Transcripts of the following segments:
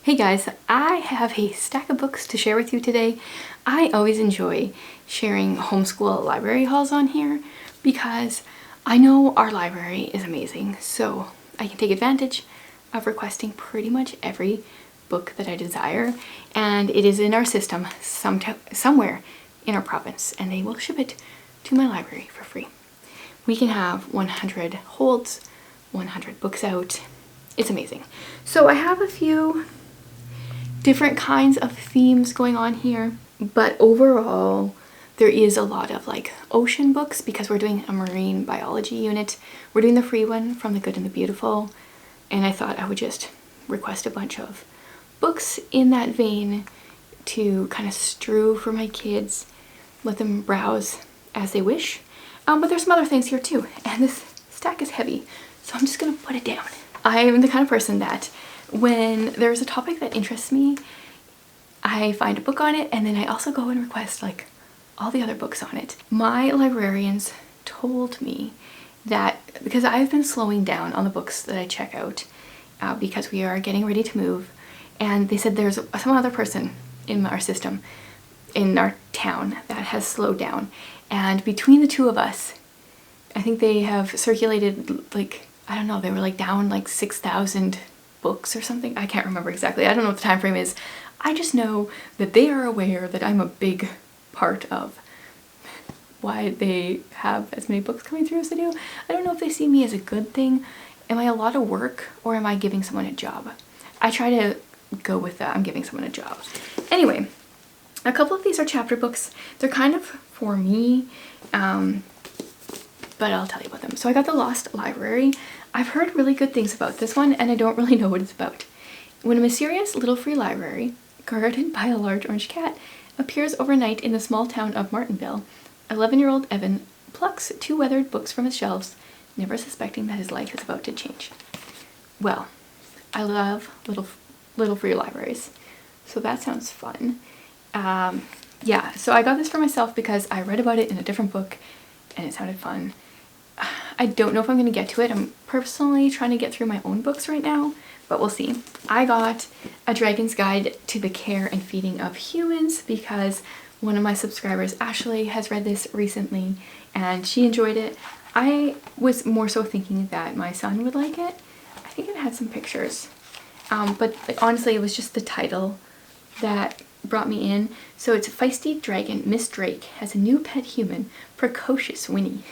Hey guys, I have a stack of books to share with you today. I always enjoy sharing homeschool library hauls on here because I know our library is amazing, so I can take advantage of requesting pretty much every book that I desire, and it is in our system somewhere in our province, and they will ship it to my library for free. We can have 100 holds, 100 books out. It's amazing. So I have a few different kinds of themes going on here, but overall there is a lot of like ocean books because we're doing a marine biology unit. We're doing the free one from The Good and the Beautiful, and I thought I would just request a bunch of books in that vein to kind of strew for my kids, let them browse as they wish. But there's some other things here too, and this stack is heavy, so I'm just gonna put it down. I am the kind of person that when there's a topic that interests me, I find a book on it, and then I also go and request like all the other books on it. My librarians told me that because I've been slowing down on the books that I check out because we are getting ready to move, and they said there's some other person in our system, in our town, that has slowed down, and between the two of us, I think they have circulated like, I don't know, they were like down like 6,000 books or something. I can't remember exactly. I don't know what the time frame is. I just know that they are aware that I'm a big part of why they have as many books coming through as they do. I don't know if they see me as a good thing. Am I a lot of work, or am I giving someone a job? I try to go with that. I'm giving someone a job. Anyway, a couple of these are chapter books. They're kind of for me, but I'll tell you about them. So I got The Lost Library. I've heard really good things about this one, and I don't really know what it's about. When a mysterious little free library, guarded by a large orange cat, appears overnight in the small town of Martinville, 11-year-old Evan plucks 2 weathered books from his shelves, never suspecting that his life is about to change. Well, I love little free libraries, so that sounds fun. Yeah, so I got this for myself because I read about it in a different book, and it sounded fun. I don't know if I'm going to get to it. I'm personally trying to get through my own books right now, but we'll see. I got A Dragon's Guide to the Care and Feeding of Humans because one of my subscribers, Ashley, has read this recently and she enjoyed it. I was more so thinking that my son would like it. I think it had some pictures, but like, honestly it was just the title that brought me in. So it's a feisty dragon, Miss Drake, has a new pet human, precocious Winnie.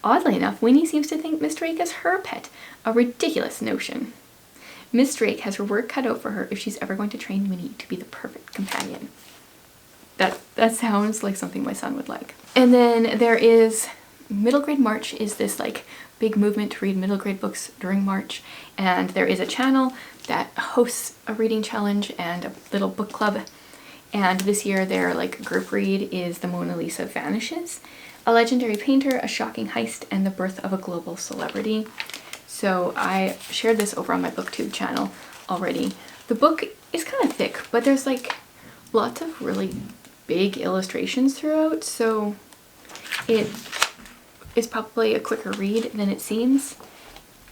Oddly enough, Winnie seems to think Miss Drake is her pet, a ridiculous notion. Miss Drake has her work cut out for her if she's ever going to train Winnie to be the perfect companion. That sounds like something my son would like. And then there is Middle Grade March, is this like big movement to read middle grade books during March, and there is a channel that hosts a reading challenge and a little book club, and this year their like group read is The Mona Lisa Vanishes, a legendary painter, a shocking heist, and the birth of a global celebrity. So I shared this over on my booktube channel already. The book is kind of thick, but there's like lots of really big illustrations throughout, so it is probably a quicker read than it seems.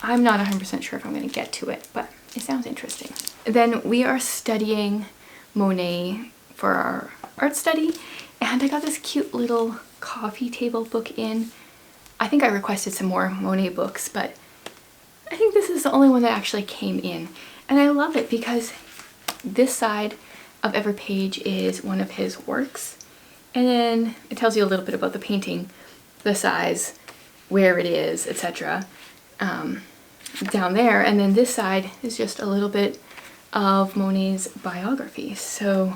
I'm not 100% sure if I'm going to get to it, but it sounds interesting. Then we are studying Monet for our art study, and I got this cute little coffee table book in. I think I requested some more Monet books, but I think this is the only one that actually came in, and I love it because this side of every page is one of his works, and then it tells you a little bit about the painting, the size, where it is, etc. down there, and then this side is just a little bit of Monet's biography. So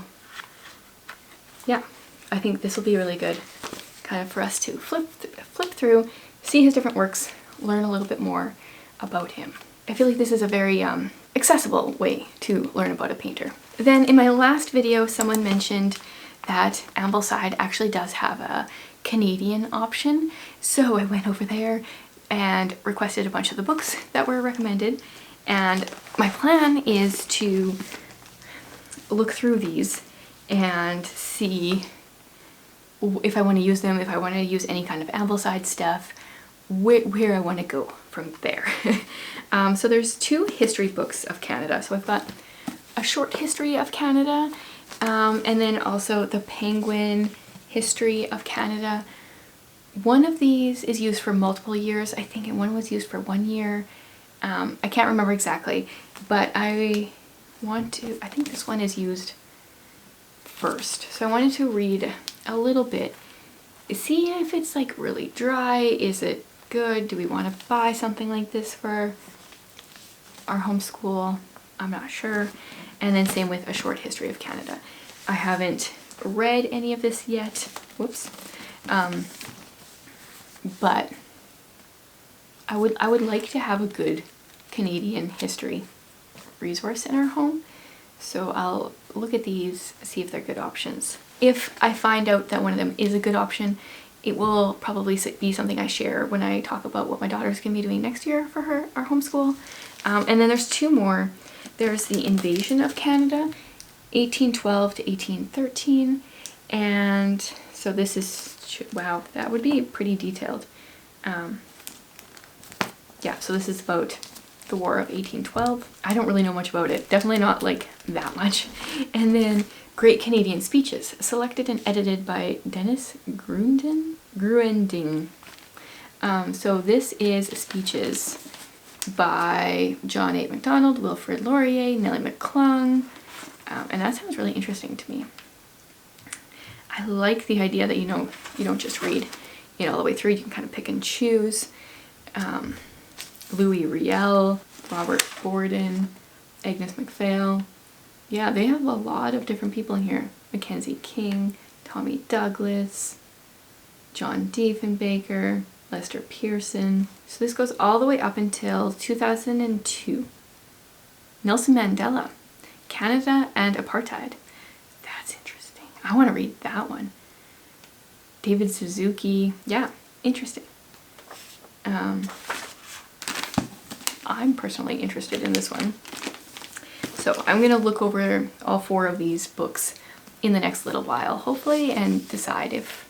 yeah, I think this will be really good kind of for us to flip through, see his different works, learn a little bit more about him. I feel like this is a very accessible way to learn about a painter. Then in my last video, someone mentioned that Ambleside actually does have a Canadian option, so I went over there and requested a bunch of the books that were recommended, and my plan is to look through these and see if I want to use them, if I want to use any kind of Ambleside stuff, where I want to go from there. So there's 2 history books of Canada. So I've got A Short History of Canada, and then also the Penguin History of Canada. One of these is used for multiple years, I think, and one was used for 1 year. I can't remember exactly, but I think this one is used first. So I wanted to read a little bit, see if it's like really dry. Is it good? Do we want to buy something like this for our homeschool? I'm not sure. And then same with A Short History of Canada. I haven't read any of this yet. Whoops. But I would like to have a good Canadian history resource in our home. So I'll look at these, see if they're good options. If I find out that one of them is a good option, it will probably be something I share when I talk about what my daughter's going to be doing next year for our homeschool. And then there's two more. There's the Invasion of Canada, 1812 to 1813. And so this is, wow, that would be pretty detailed. Yeah, so this is about the War of 1812. I don't really know much about it. Definitely not like that much. And then Great Canadian Speeches, selected and edited by Dennis Gruending. So this is speeches by John A. Macdonald, Wilfrid Laurier, Nellie McClung, and that sounds really interesting to me. I like the idea that you don't just read it all the way through. You can kind of pick and choose. Louis Riel, Robert Borden, Agnes MacPhail. Yeah, they have a lot of different people in here. Mackenzie King, Tommy Douglas, John Diefenbaker, Lester Pearson. So this goes all the way up until 2002. Nelson Mandela, Canada and Apartheid. That's interesting. I want to read that one. David Suzuki. Yeah, interesting. I'm personally interested in this one. So I'm going to look over all 4 of these books in the next little while, hopefully, and decide if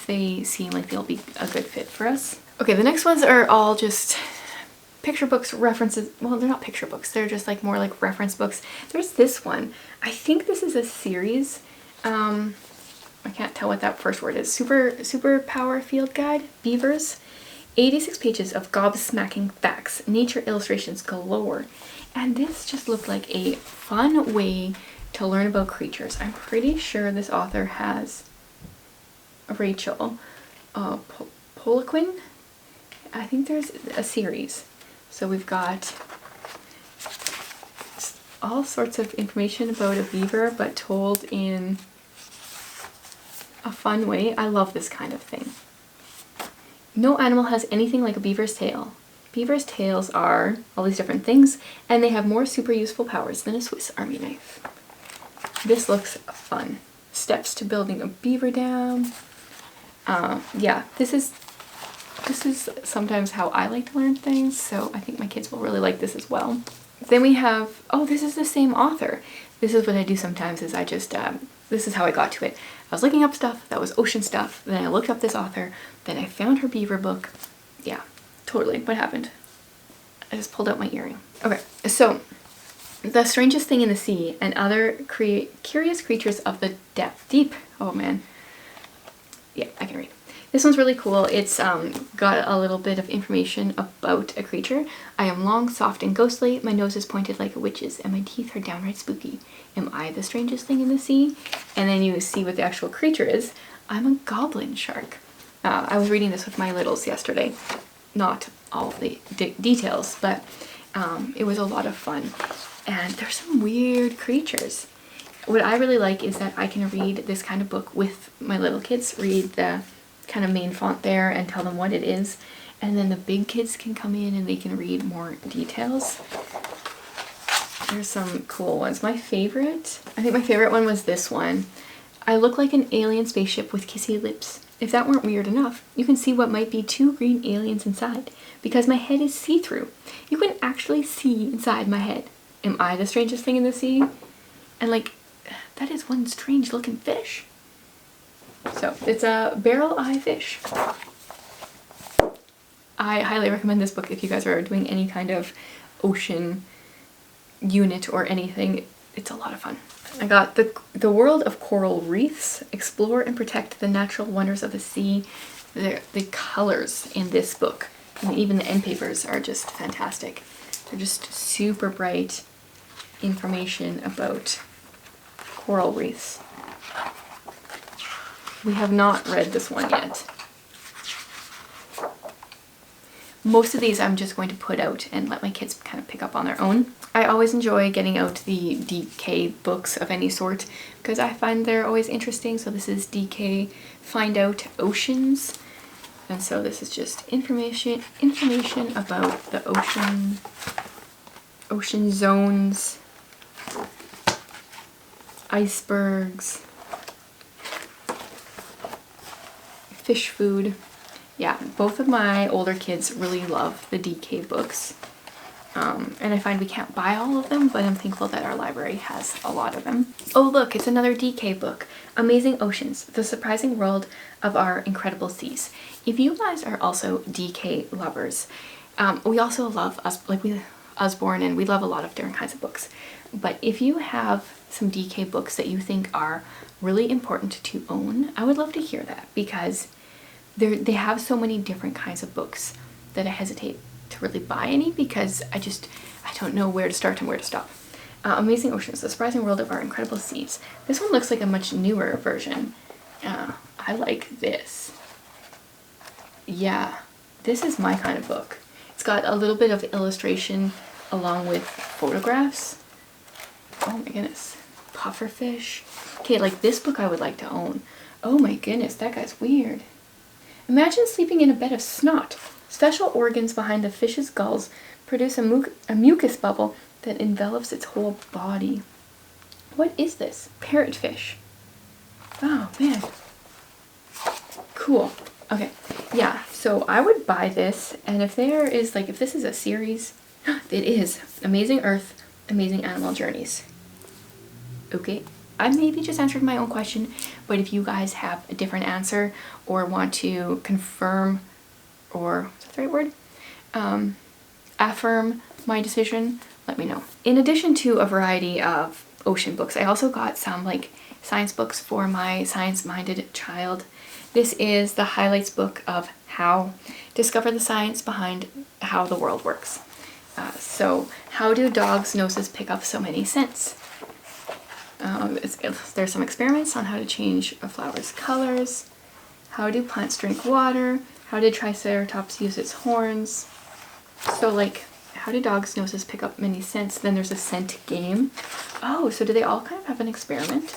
they seem like they'll be a good fit for us. Okay, the next ones are all just picture books, references. Well, they're not picture books. They're just like more like reference books. There's this one. I think this is a series. I can't tell what that first word is. Super Power Field Guide, Beavers. 86 pages of gobsmacking facts, nature illustrations galore. And this just looked like a fun way to learn about creatures. I'm pretty sure this author has Rachel Poliquin. I think there's a series. So we've got all sorts of information about a beaver, but told in a fun way. I love this kind of thing. No animal has anything like a beaver's tail. Beaver's tails are all these different things, and they have more super useful powers than a Swiss Army knife. This looks fun. Steps to building a beaver dam. Yeah, this is sometimes how I like to learn things, so I think my kids will really like this as well. Then we have, oh, this is the same author. This is what I do sometimes, is I just, this is how I got to it. I was looking up stuff that was ocean stuff, then I looked up this author, then I found her beaver book. Yeah, totally. What happened? I just pulled out my earring. Okay, so The Strangest Thing in the Sea and Other Curious Creatures of the Deep. Oh man. Yeah, I can read. This one's really cool. It's got a little bit of information about a creature. I am long, soft, and ghostly. My nose is pointed like a witch's, and my teeth are downright spooky. Am I the strangest thing in the sea? And then you see what the actual creature is. I'm a goblin shark. I was reading this with my littles yesterday. Not all the details, but it was a lot of fun. And there's some weird creatures. What I really like is that I can read this kind of book with my little kids, read the kind of main font there and tell them what it is, and then the big kids can come in and they can read more details. There's some cool ones. I think my favorite one was this one. I look like an alien spaceship with kissy lips. If that weren't weird enough, you can see what might be 2 green aliens inside, because my head is see-through. You can actually see inside my head. Am I the strangest thing in the sea? And like, that is one strange looking fish. So it's a barrel-eye fish. I highly recommend this book if you guys are doing any kind of ocean unit or anything. it's a lot of fun. I got the World of Coral Reefs. Explore and protect the natural wonders of the sea. The colors in this book, and even the end papers, are just fantastic. They're just super bright information about coral reefs. We have not read this one yet. Most of these I'm just going to put out and let my kids kind of pick up on their own. I always enjoy getting out the DK books of any sort because I find they're always interesting. So this is DK Find Out Oceans. And so this is just information about the ocean zones, icebergs, fish food. Yeah, both of my older kids really love the DK books. And I find we can't buy all of them, but I'm thankful that our library has a lot of them. Oh look, it's another DK book. Amazing Oceans, The Surprising World of Our Incredible Seas. If you guys are also DK lovers, we also love Usborne, and we love a lot of different kinds of books. But if you have some DK books that you think are really important to own, I would love to hear that, because they have so many different kinds of books that I hesitate to really buy any, because I don't know where to start and where to stop. Amazing Oceans, The Surprising World of Our Incredible Seas. This one looks like a much newer version. I like this. Yeah, this is my kind of book. It's got a little bit of illustration along with photographs. Oh my goodness. Pufferfish. Okay, like this book I would like to own. Oh my goodness, that guy's weird. Imagine sleeping in a bed of snot. Special organs behind the fish's gulls produce a mucus bubble that envelops its whole body. What is this? Parrotfish. Oh man. Cool. Okay. Yeah, so I would buy this, and if this is a series, it is Amazing Earth, Amazing Animal Journeys. Okay. I maybe just answered my own question, but if you guys have a different answer or want to confirm, or is that the right word? Affirm my decision, let me know. In addition to a variety of ocean books, I also got some like science books for my science-minded child. This is the highlights book of How. Discover the science behind how the world works. So how do dogs' noses pick up so many scents? There's some experiments on how to change a flower's colors. How do plants drink water? How did Triceratops use its horns? So like, how do dogs' noses pick up many scents? Then there's a scent game. Oh, so do they all kind of have an experiment?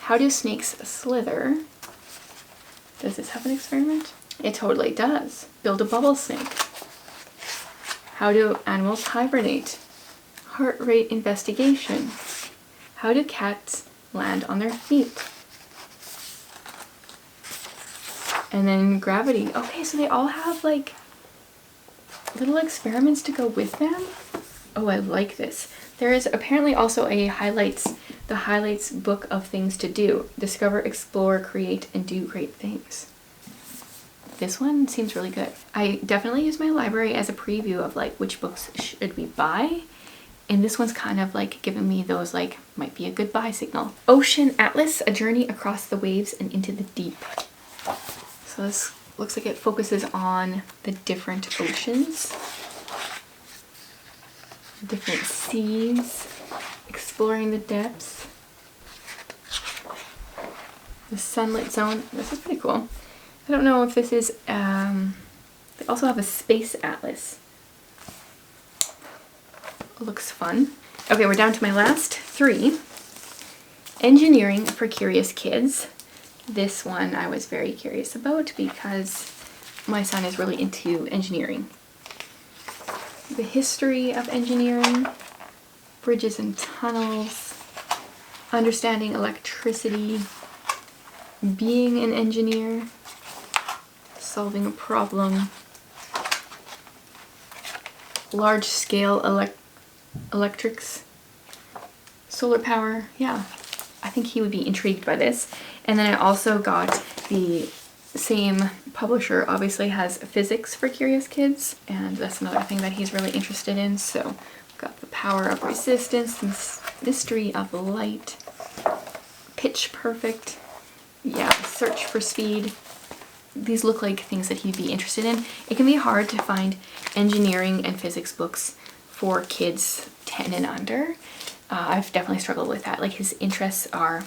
How do snakes slither? Does this have an experiment? It totally does. Build a bubble snake. How do animals hibernate? Heart rate investigation. How do cats land on their feet? And then gravity. Okay, so they all have like little experiments to go with them. Oh, I like this. There is apparently also the highlights book of things to do. Discover, explore, create, and do great things. This one seems really good. I definitely use my library as a preview of like which books should we buy. And this one's kind of like giving me those like, might be a good buy signal. Ocean Atlas, a journey across the waves and into the deep. So this looks like it focuses on the different oceans, different seas, exploring the depths. The sunlit zone, this is pretty cool. I don't know if this is, they also have a space atlas. Looks fun. Okay, we're down to my last three. Engineering for Curious Kids. This one I was very curious about because my son is really into engineering. The history of engineering, bridges and tunnels, understanding electricity, being an engineer, solving a problem, large-scale electrics, solar power. Yeah, I think he would be intrigued by this. And then I also got the same publisher obviously has physics for curious kids, and that's another thing that he's really interested in, so Got the power of resistance, the mystery of light, pitch perfect, yeah, search for speed. These look like things that he'd be interested in. It can be hard to find engineering and physics books for kids 10 and under. I've definitely struggled with that. Like, his interests are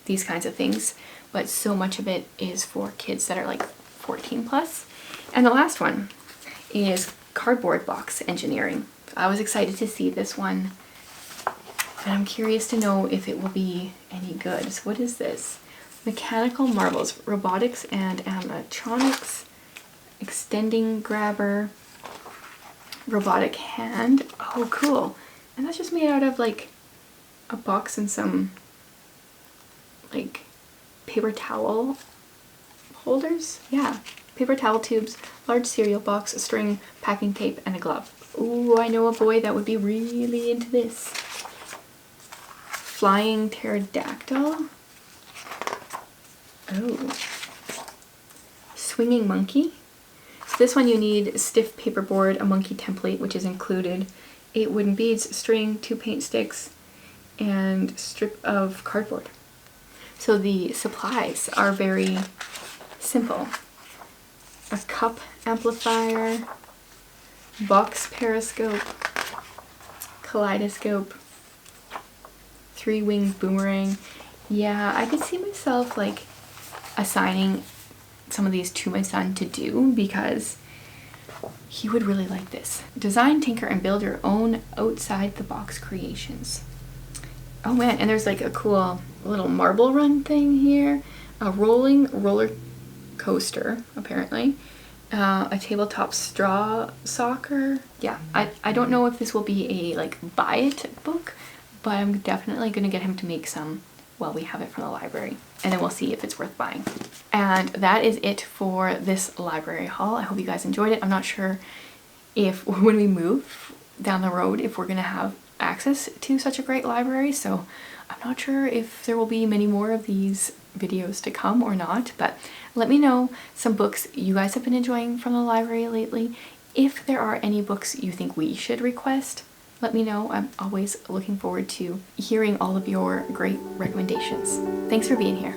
these kinds of things, but so much of it is for kids that are like 14 plus. And the last one is cardboard box engineering. I was excited to see this one, and I'm curious to know if it will be any good. So what is this? Mechanical marbles, robotics and animatronics, extending grabber, robotic hand. Oh, cool. And that's just made out of like a box and some like paper towel holders. Yeah, paper towel tubes, large cereal box, a string, packing tape, and a glove. Ooh, I know a boy that would be really into this. Flying pterodactyl. Oh. Swinging monkey. So this one you need stiff paperboard, a monkey template, which is included, 8 wooden beads, string, 2 paint sticks, and strip of cardboard. So the supplies are very simple. A cup amplifier, box periscope, kaleidoscope, 3-wing boomerang. Yeah, I could see myself like assigning some of these to my son to do because he would really like this. Design, tinker, and build your own outside the box creations. Oh man, and there's like a cool little marble run thing here. A rolling roller coaster, apparently. A tabletop straw soccer. Yeah, I don't know if this will be a like buy it book, but I'm definitely gonna get him to make some while we have it from the library, and then we'll see if it's worth buying. And that is it for this library haul. I hope you guys enjoyed it. I'm not sure if when we move down the road if we're gonna have access to such a great library, so I'm not sure if there will be many more of these videos to come or not, but let me know some books you guys have been enjoying from the library lately. If there are any books you think we should request, let me know. I'm always looking forward to hearing all of your great recommendations. Thanks for being here.